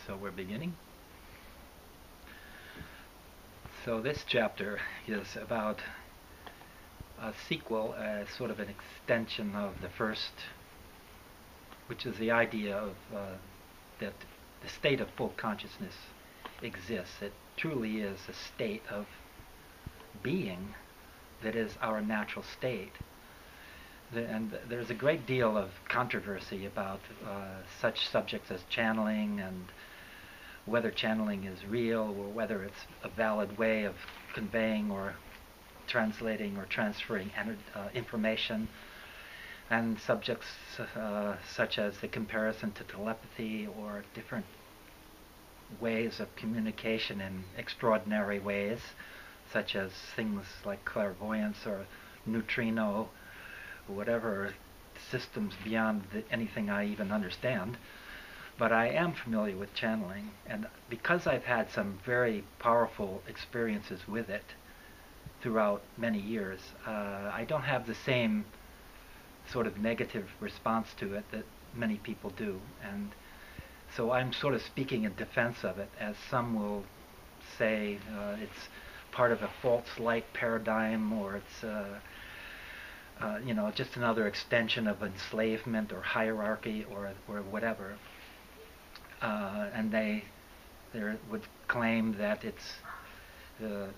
So we're beginning. So this chapter is about a sequel, sort of an extension of the first, which is the idea of that the state of full consciousness exists. It truly is a state of being that is our natural state. And there's a great deal of controversy about such subjects as channeling and whether channeling is real or whether it's a valid way of conveying or translating or transferring information, and subjects such as the comparison to telepathy or different ways of communication in extraordinary ways, such as things like clairvoyance or neutrino, whatever systems beyond anything I even understand. But I am familiar with channeling, and because I've had some very powerful experiences with it throughout many years, I don't have the same sort of negative response to it that many people do. And so I'm sort of speaking in defense of it, as some will say it's part of a false light paradigm, or it's just another extension of enslavement or hierarchy or whatever. And they would claim that it's a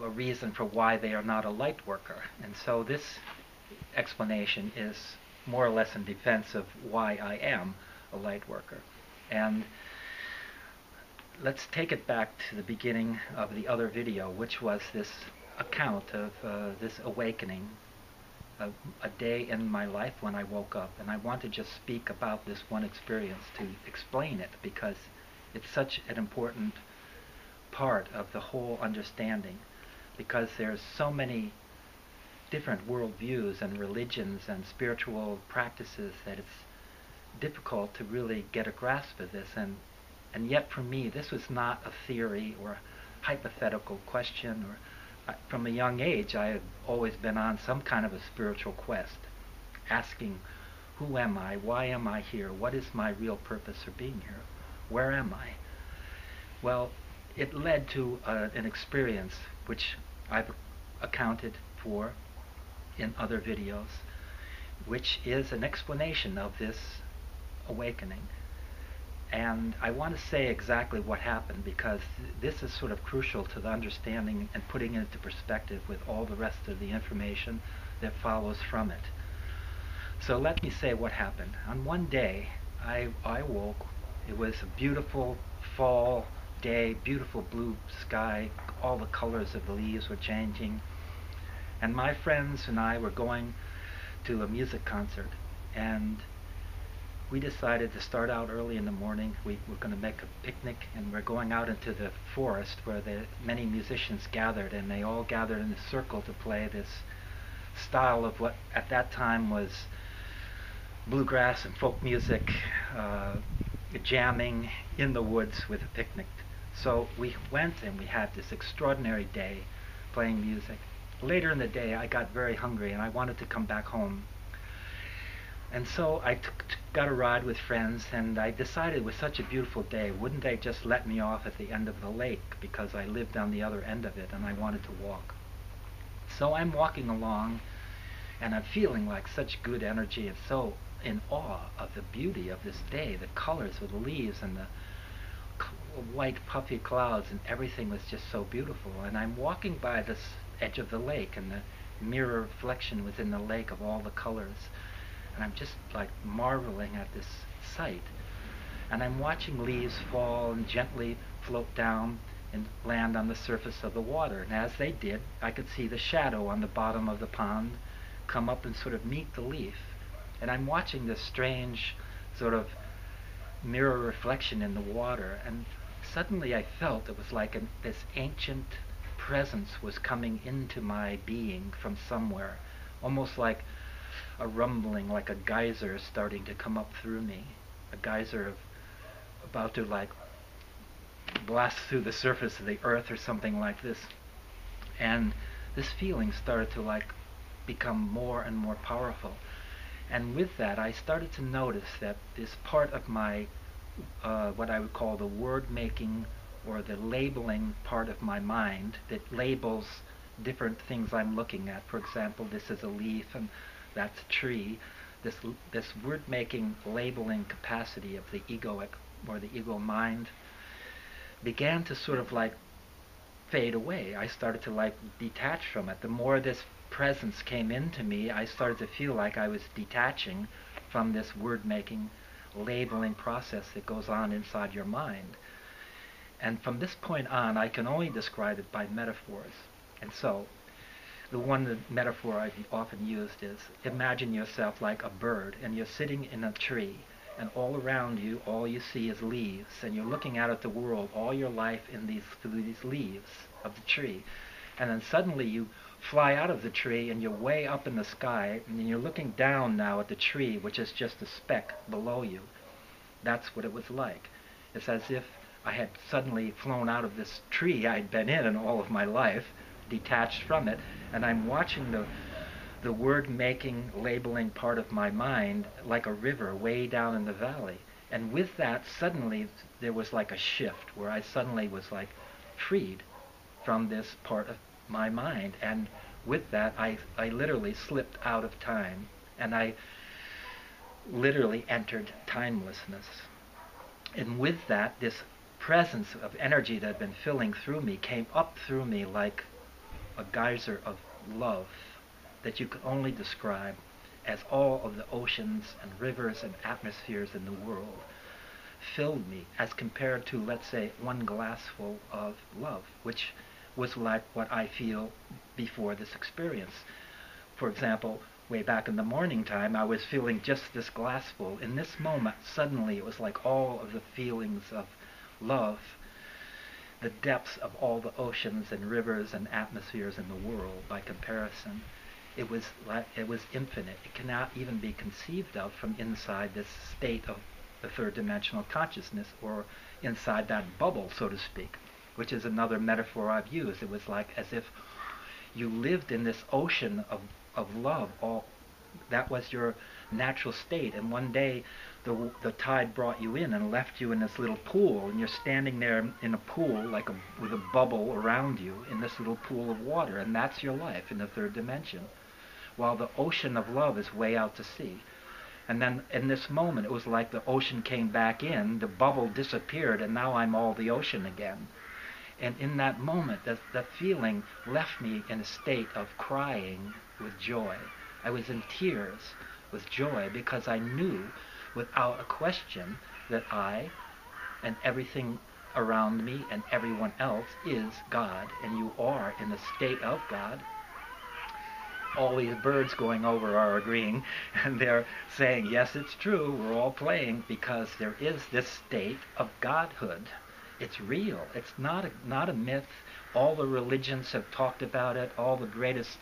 reason for why they are not a light worker. And so this explanation is more or less in defense of why I am a light worker. And let's take it back to the beginning of the other video, which was this account of this awakening, a day in my life when I woke up. And I want to just speak about this one experience to explain it, because it's such an important part of the whole understanding, because there's so many different worldviews and religions and spiritual practices that it's difficult to really get a grasp of this. And yet for me, this was not a theory or hypothetical question. Or from a young age, I had always been on some kind of a spiritual quest, asking, who am I? Why am I here? What is my real purpose for being here? Where am I? Well, it led to an experience which I've accounted for in other videos, which is an explanation of this awakening. And I want to say exactly what happened, because this is sort of crucial to the understanding and putting it into perspective with all the rest of the information that follows from it. So let me say what happened. On one day, I woke. It was a beautiful fall day, beautiful blue sky. All the colors of the leaves were changing. And my friends and I were going to a music concert. And we decided to start out early in the morning. We were going to make a picnic, and we're going out into the forest where many musicians gathered, and they all gathered in a circle to play this style of what at that time was bluegrass and folk music, jamming in the woods with a picnic. So we went and we had this extraordinary day playing music. Later in the day, I got very hungry and I wanted to come back home. And so I got a ride with friends, and I decided it was such a beautiful day, wouldn't they just let me off at the end of the lake, because I lived on the other end of it and I wanted to walk. So I'm walking along and I'm feeling like such good energy and so in awe of the beauty of this day, the colors of the leaves and the white puffy clouds, and everything was just so beautiful. And I'm walking by this edge of the lake, and the mirror reflection was in the lake of all the colors. And I'm just like marveling at this sight. And I'm watching leaves fall and gently float down and land on the surface of the water. And as they did, I could see the shadow on the bottom of the pond come up and sort of meet the leaf. And I'm watching this strange sort of mirror reflection in the water. And suddenly I felt it was like this ancient presence was coming into my being from somewhere, almost like a rumbling, like a geyser starting to come up through me, a geyser of about to like blast through the surface of the earth or something like this. And this feeling started to like become more and more powerful. And with that, I started to notice that this part of my what I would call the word making or the labeling part of my mind that labels different things I'm looking at. For example, this is a leaf and that's a tree. This word making labeling capacity of the egoic or the ego mind began to sort of like fade away. I started to like detach from it. The more this presence came into me, I started to feel like I was detaching from this word making labeling process that goes on inside your mind. And from this point on, I can only describe it by metaphors. And so, the metaphor I've often used is, imagine yourself like a bird, and you're sitting in a tree, and all around you, all you see is leaves, and you're looking out at the world all your life through these leaves of the tree. And then suddenly you fly out of the tree, and you're way up in the sky, and you're looking down now at the tree, which is just a speck below you. That's what it was like. It's as if I had suddenly flown out of this tree I'd been in all of my life, detached from it, and I'm watching the word-making, labeling part of my mind like a river way down in the valley. And with that, suddenly, there was like a shift where I suddenly was like freed from this part of my mind. And with that, I literally slipped out of time, and I literally entered timelessness. And with that, this presence of energy that had been filling through me came up through me like a geyser of love that you could only describe as all of the oceans and rivers and atmospheres in the world filled me, as compared to, let's say, one glassful of love, which was like what I feel before this experience. For example, way back in the morning time, I was feeling just this glassful. In this moment, suddenly it was like all of the feelings of love, the depths of all the oceans and rivers and atmospheres in the world by comparison. It was infinite. It cannot even be conceived of from inside this state of the third dimensional consciousness, or inside that bubble, so to speak, which is another metaphor I've used. It was like as if you lived in this ocean of love. That was your natural state, and one day the tide brought you in and left you in this little pool, and you're standing there in a pool with a bubble around you in this little pool of water, and that's your life in the third dimension, while the ocean of love is way out to sea. And then in this moment, it was like the ocean came back in, the bubble disappeared, and now I'm all the ocean again. And in that moment, that feeling left me in a state of crying with joy. I was in tears with joy, because I knew without a question that I and everything around me and everyone else is God, and you are in the state of God. All these birds going over are agreeing, and they're saying, yes, it's true, we're all playing, because there is this state of godhood. It's real. It's not a myth. All the religions have talked about it. All the greatest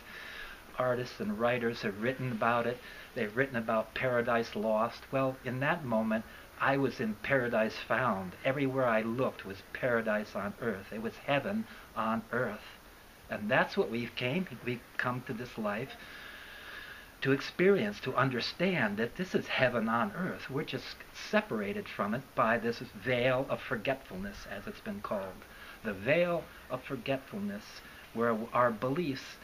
artists and writers have written about it. They've written about paradise lost. Well, in that moment, I was in paradise found. Everywhere I looked was paradise on earth. It was heaven on earth. And that's what we've come to this life to experience, to understand that this is heaven on earth. We're just separated from it by this veil of forgetfulness, as it's been called. The veil of forgetfulness, where our beliefs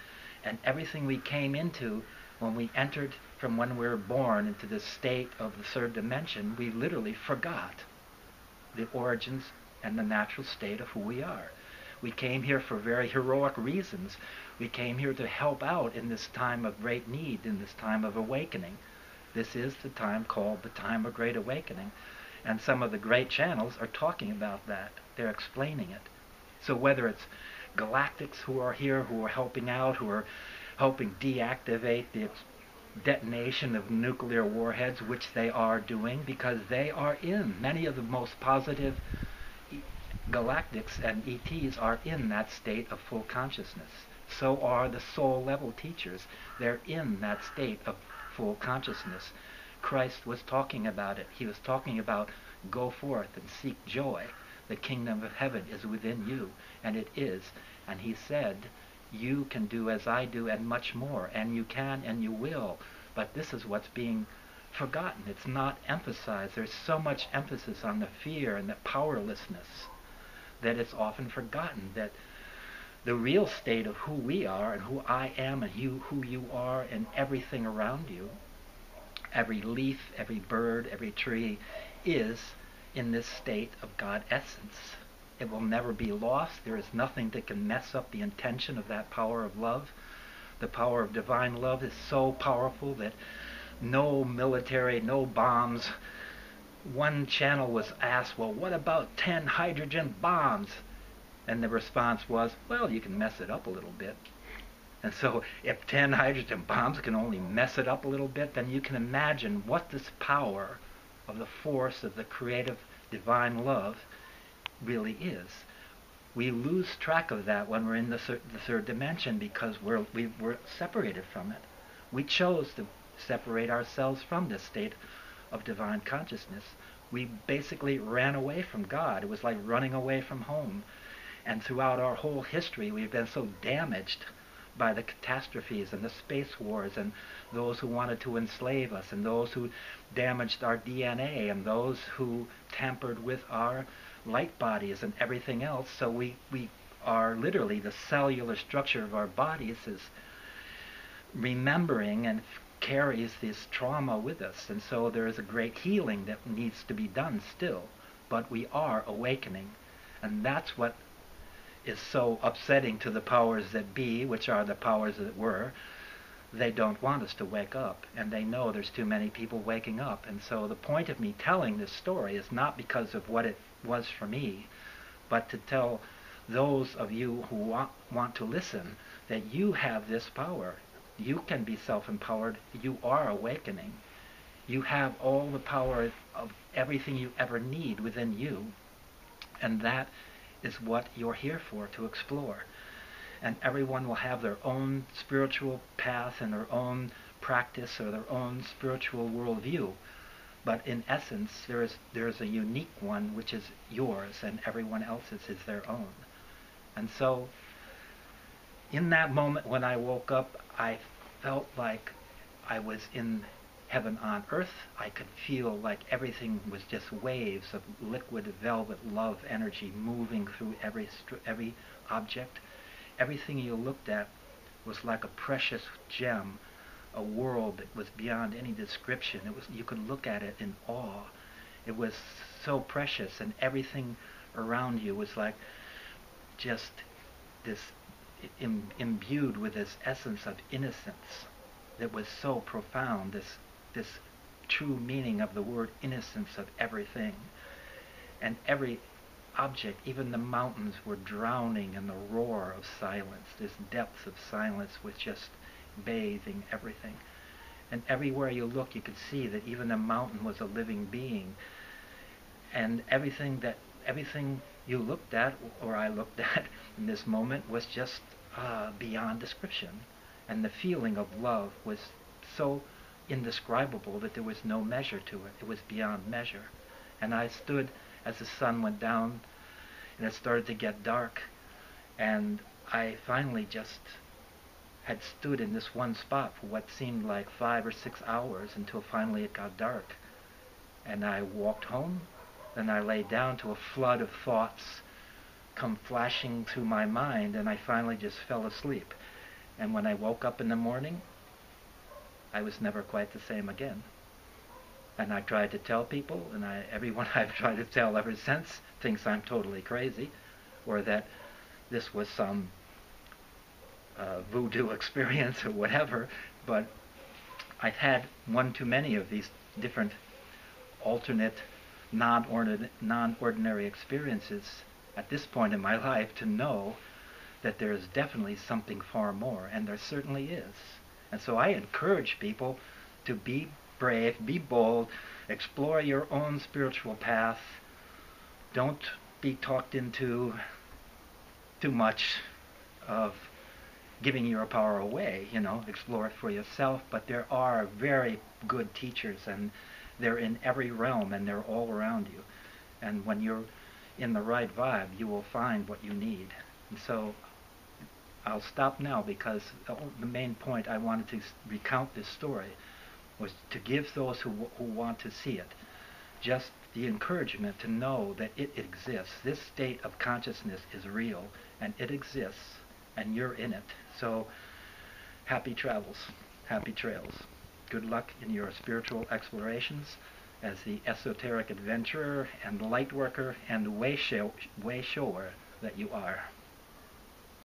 and everything we came into when we entered from when we were born into this state of the third dimension, we literally forgot the origins and the natural state of who we are. We came here for very heroic reasons. We came here to help out in this time of great need, in this time of awakening. This is the time called the time of great awakening. And some of the great channels are talking about that. They're explaining it. So whether it's galactics who are here, who are helping out, who are helping deactivate the detonation of nuclear warheads, which they are doing, because they are in many of the most positive galactics and ETs are in that state of full consciousness. So are the soul level teachers. They're in that state of full consciousness. Christ was talking about it. He was talking about go forth and seek joy. The kingdom of heaven is within you, and it is. And he said, you can do as I do and much more, and you can and you will. But this is what's being forgotten. It's not emphasized. There's so much emphasis on the fear and the powerlessness that it's often forgotten that the real state of who we are and who I am and who you are and everything around you, every leaf, every bird, every tree, is in this state of God essence. It will never be lost. There is nothing that can mess up the intention of that power of love. The power of divine love is so powerful that no military, no bombs. One channel was asked, well, what about 10 hydrogen bombs? And the response was, well, you can mess it up a little bit. And so if 10 hydrogen bombs can only mess it up a little bit, then you can imagine what this power of the force of the creative divine love really is. We lose track of that when we're in the third dimension because we're separated from it. We chose to separate ourselves from this state of divine consciousness. We basically ran away from God. It was like running away from home. And throughout our whole history, we've been so damaged by the catastrophes and the space wars and those who wanted to enslave us and those who damaged our DNA and those who tampered with our light bodies and everything else. So we are literally, the cellular structure of our bodies is remembering and carries this trauma with us. And so there is a great healing that needs to be done still. But we are awakening. And that's what is so upsetting to the powers that be, which are the powers that were. They don't want us to wake up, and they know there's too many people waking up. And so the point of me telling this story is not because of what it was for me, but to tell those of you who want to listen that you have this power. You can be self-empowered. You are awakening. You have all the power of everything you ever need within you, and that is what you're here for, to explore. And everyone will have their own spiritual path and their own practice or their own spiritual worldview. But in essence, there is a unique one which is yours, and everyone else's is their own. And so, in that moment when I woke up, I felt like I was in heaven on earth. I could feel like everything was just waves of liquid velvet love energy moving through every object. Everything you looked at was like a precious gem, a world that was beyond any description. You could look at it in awe. It was so precious, and everything around you was like just this imbued with this essence of innocence that was so profound, this true meaning of the word innocence of everything. And every object, even the mountains, were drowning in the roar of silence. This depth of silence was just bathing everything. And everywhere you look, you could see that even the mountain was a living being. And everything you looked at, or I looked at in this moment, was just beyond description. And the feeling of love was so indescribable that there was no measure to it. It was beyond measure. And I stood as the sun went down and it started to get dark, and I finally just had stood in this one spot for what seemed like 5 or 6 hours until finally it got dark. And I walked home, and I lay down to a flood of thoughts come flashing through my mind, and I finally just fell asleep. And when I woke up in the morning, I was never quite the same again. And I tried to tell people, and everyone I've tried to tell ever since thinks I'm totally crazy, or that this was some voodoo experience or whatever. But I've had one too many of these different alternate, non-ordinary experiences at this point in my life to know that there is definitely something far more, and there certainly is. And so I encourage people to be brave, be bold, explore your own spiritual path. Don't be talked into too much of giving your power away, explore it for yourself. But there are very good teachers, and they're in every realm, and they're all around you. And when you're in the right vibe, you will find what you need. And so I'll stop now, because the main point I wanted to recount this story was to give those who want to see it just the encouragement to know that it exists. This state of consciousness is real, and it exists, and you're in it. So, happy travels, happy trails. Good luck in your spiritual explorations as the esoteric adventurer and light worker and way shower that you are.